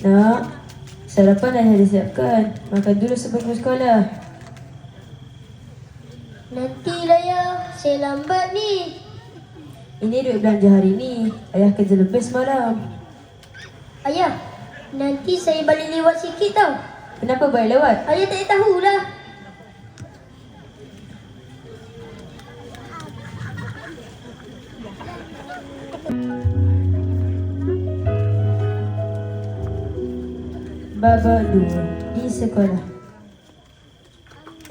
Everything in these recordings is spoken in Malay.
Nak, sarapan ayah dah siapkan. Makan dulu sebelum ke sekolah. Nantilah ya, saya lambat ni. Ini duit belanja hari ni. Ayah kerja lebih semalam. Ayah, nanti saya balik lewat sikit tau. Kenapa balik lewat? Ayah tak tahulah. Babak 2 di sekolah.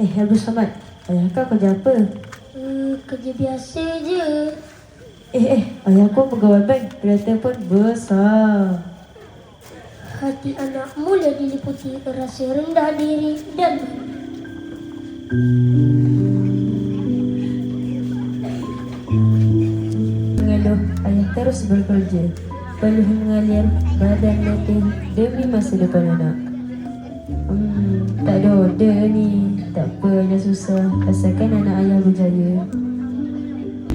Abdul Samad, ayah kau kerja apa? Kerja biasa je. Ayah kau pegawai bank. Kereta pun besar. Hati anak mula diliputi rasa rendah diri dan mengeluh, ayah terus bekerja. Peluh mengalir, badan letih demi masa depan anak. Tak ada order ni. Tak apa, ayah susah. Asalkan anak ayah berjaya.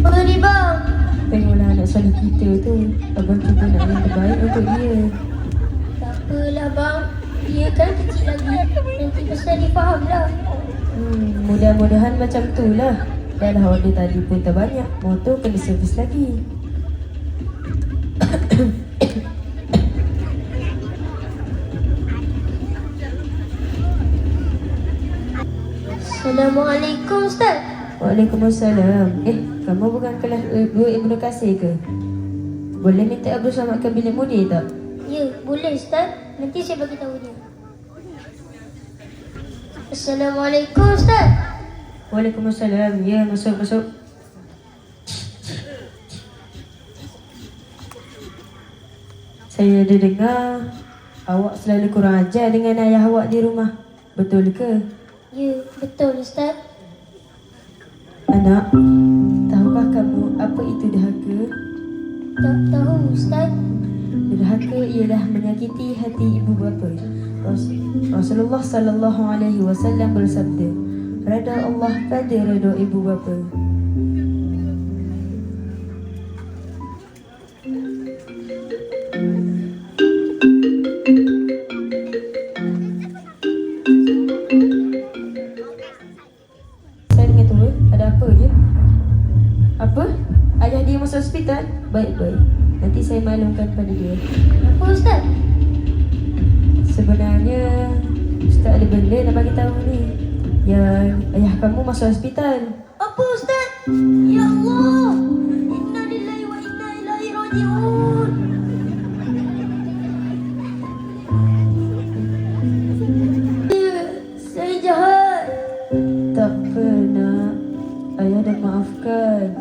apa ni bang? Tengoklah anak soleh kita tu. Abang kita nak yang terbaik untuk dia. Tak apalah bang. Dia kan kecil lagi. Nanti besar dia faham lah. Mudah-mudahan macam tu lah. Dah lah order tadi pun terbanyak. Motor kena servis lagi. Assalamualaikum Ustaz. Waalaikumsalam. Kamu bukan kelas 2 Ibnu Kasir ke? Boleh minta Abdul Samad ke bilik mudir tak? Ya, boleh Ustaz. Nanti saya bagi tahu dia. Assalamualaikum Ustaz. Waalaikumsalam. Ya, masuk. Saya ada dengar awak selalu kurang ajar dengan ayah awak di rumah. Betul ke? Ya, betul Ustaz. Anak, tahukah kamu apa itu derhaka? Tak tahu Ustaz. Derhaka ialah menyakiti hati ibu bapa. Rasulullah sallallahu alaihi wasallam bersabda, redha Allah pada redha ibu bapa. Saya dengan tua, ada apa je? Apa? Ayah dia masuk hospital? Baik. Nanti saya maklumkan pada dia. Apa Ustaz? Sebenarnya Ustaz ada benda nak bagi tahu ni. Ya, ayah kamu masuk hospital. Apa Ustaz? Ya Allah. Inna lillahi wa inna ilaihi raji'un. Ya, saya jahat. Tak apa nak. Ayah dah maafkan.